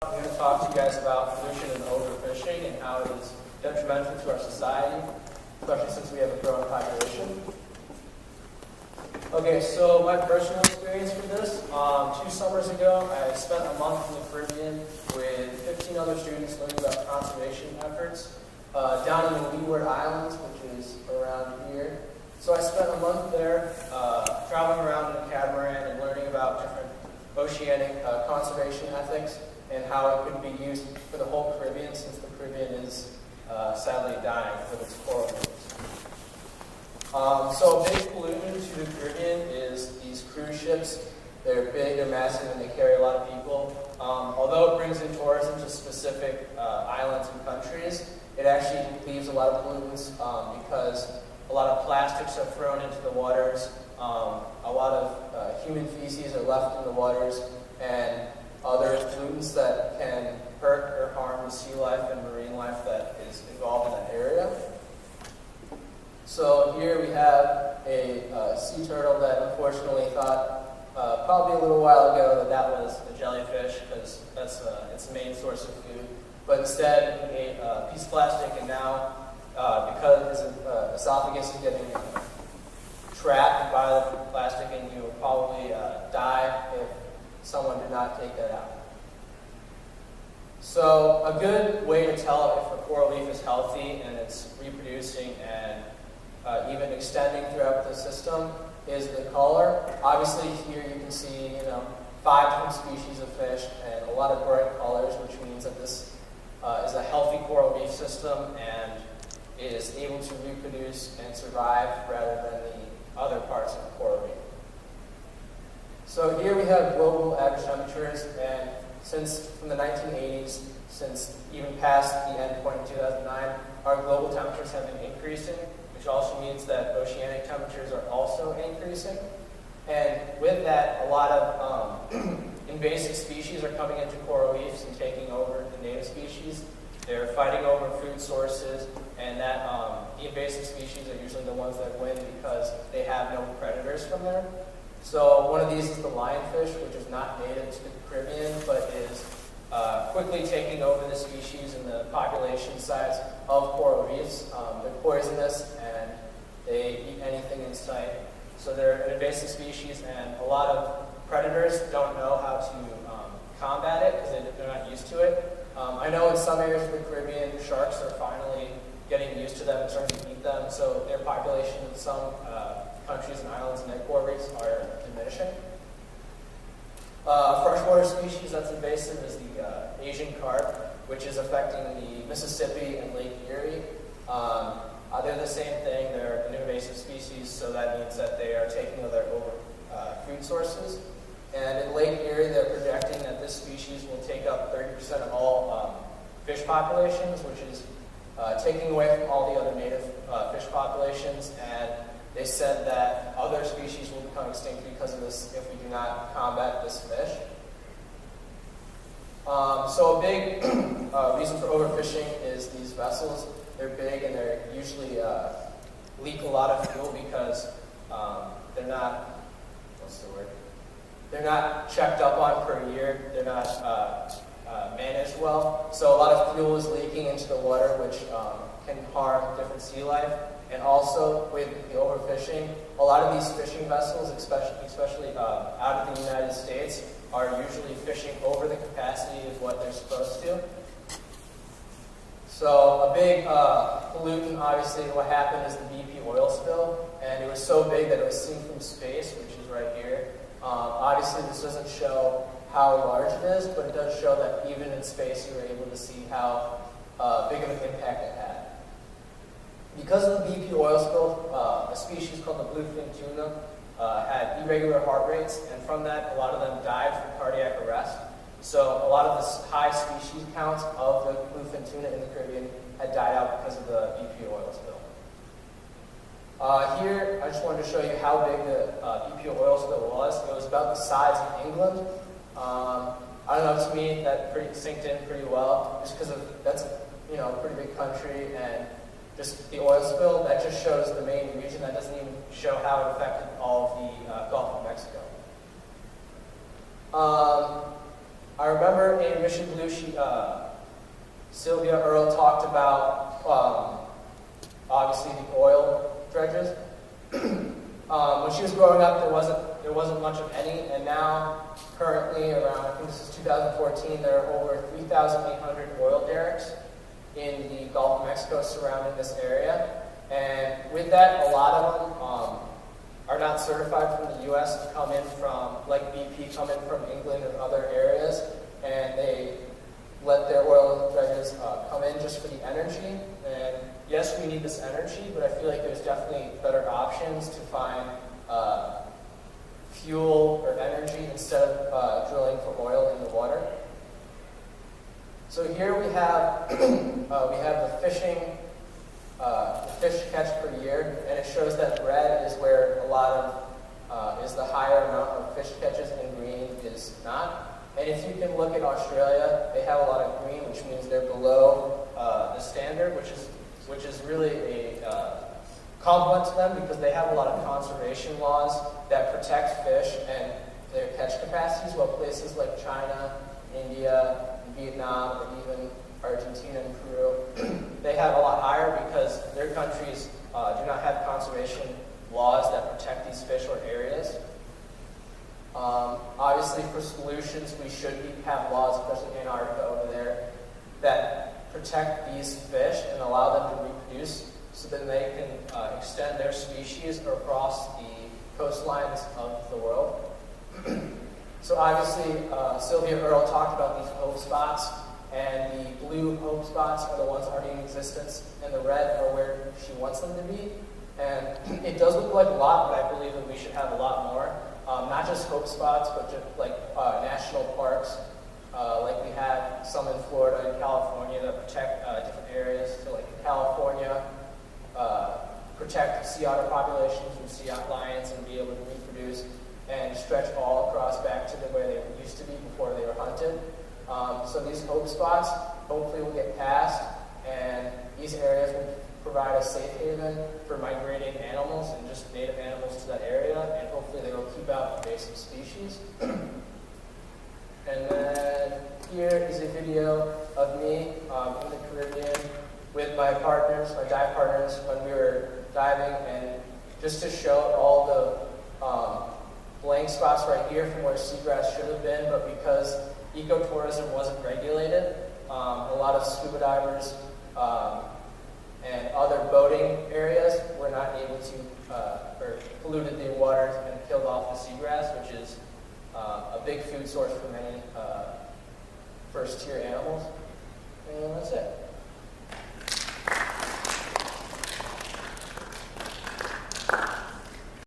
I'm going to talk to you guys about pollution and overfishing and how it is detrimental to our society, especially since we have a growing population. Okay, so my personal experience with this, 2 summers ago, I spent a month in the Caribbean with 15 other students learning about conservation efforts down in the Leeward Islands, which is around here. So I spent a month there traveling around in a catamaran and learning about different oceanic conservation ethics and how it could be used for the whole Caribbean, since the Caribbean is sadly dying with its coral reefs. So a big pollutant to the Caribbean is these cruise ships. They're big, they're massive, and they carry a lot of people. Although it brings in tourism to specific islands and countries, it actually leaves a lot of pollutants because a lot of plastics are thrown into the waters, a lot of human feces are left in the waters, and other pollutants that can hurt or harm the sea life and marine life that is involved in that area. So here we have a sea turtle that unfortunately thought probably a little while ago that was a jellyfish because that's its main source of food. But instead he ate a piece of plastic, and now because his esophagus is getting trapped by the plastic, and he will probably die if someone did not take that out. So a good way to tell if a coral reef is healthy and it's reproducing and even extending throughout the system is the color. Obviously here you can see 5 different species of fish and a lot of bright colors, which means that this is a healthy coral reef system and is able to reproduce and survive rather than the other parts of the coral reef. So here we have global average temperatures, and since from the 1980s, since even past the end point in 2009, our global temperatures have been increasing, which also means that oceanic temperatures are also increasing. And with that, a lot of invasive species are coming into coral reefs and taking over the native species. They're fighting over food sources, and that the invasive species are usually the ones that win because they have no predators from there. So one of these is the lionfish, which is not native to the Caribbean, but is quickly taking over the species and the population size of coral reefs. They're poisonous, and they eat anything in sight. So they're an invasive species, and a lot of predators don't know how to combat it because they're not used to it. I know in some areas of the Caribbean, sharks are finally getting used to them and starting to eat them, so their population in some countries and islands and their coral reefs are diminishing. A freshwater species that's invasive is the Asian carp, which is affecting the Mississippi and Lake Erie. They're the same thing. They're an invasive species, so that means that they are taking over food sources. And in Lake Erie, they're projecting that this species will take up 30% of all fish populations, which is taking away from all the other native fish populations. And they said that other species will become extinct because of this if we do not combat this fish. So a big reason for overfishing is these vessels. They're big and they usually leak a lot of fuel because they're not, they're not checked up on per year. They're not managed well. So a lot of fuel is leaking into the water, which can harm different sea life. And also with the overfishing, a lot of these fishing vessels, especially out of the United States, are usually fishing over the capacity of what they're supposed to. So a big pollutant, obviously, what happened is the BP oil spill, and it was so big that it was seen from space, which is right here. Obviously, this doesn't show how large it is, but it does show that even in space, you were able to see how big of an impact it had. Because of the BP oil spill, a species called the bluefin tuna had irregular heart rates, and from that, a lot of them died from cardiac arrest. So a lot of the high species counts of the bluefin tuna in the Caribbean had died out because of the BP oil spill. Here, I just wanted to show you how big the BP oil spill was. It was about the size of England. I don't know, to me, that synced in pretty well, just because that's a pretty big country, and just the oil spill, that just shows the main region. That doesn't even show how it affected all of the Gulf of Mexico. I remember in Mission Blue, Sylvia Earle talked about obviously the oil dredges. When she was growing up, there wasn't much of any, and now currently around, I think this is 2014, there are over 3,800 oil derricks in the Gulf of Mexico surrounding this area. And with that, a lot of them are not certified from the U.S. to come in from, like BP, come in from England or other areas, and they let their oil dredges come in just for the energy. And yes, we need this energy, but I feel like there's definitely better options to find fuel or energy instead of drilling for oil in the water. So here we have the fish catch per year, and it shows that red is where a lot of is the higher amount of fish catches, and green is not. And if you can look at Australia, they have a lot of green, which means they're below the standard, which is really a compliment to them, because they have a lot of conservation laws that protect fish and their catch capacities, while places like China, India, Vietnam, and even Argentina and Peru, they have a lot higher because their countries do not have conservation laws that protect these fish or areas. Obviously, for solutions, we should have laws, especially Antarctica over there, that protect these fish and allow them to reproduce, so that they can extend their species across the coastlines of the world. So obviously, Sylvia Earle talked about these hope spots, and the blue hope spots are the ones already in existence, and the red are where she wants them to be. And it does look like a lot, but I believe that we should have a lot more. Not just hope spots, but just like national parks, like we had some in Florida and California that protect different areas. So like in California, protect sea otter populations from sea lions and be able to reproduce and stretch all across back to the way they used to be before they were hunted. So these hope spots hopefully will get passed, and these areas will provide a safe haven for migrating animals and just native animals to that area, and hopefully they will keep out invasive species. And then here is a video of me in the Caribbean with my partners, my dive partners, when we were diving, and just to show all the blank spots right here from where seagrass should have been, but because ecotourism wasn't regulated, a lot of scuba divers and other boating areas were not able to, or polluted the waters and killed off the seagrass, which is a big food source for many first-tier animals.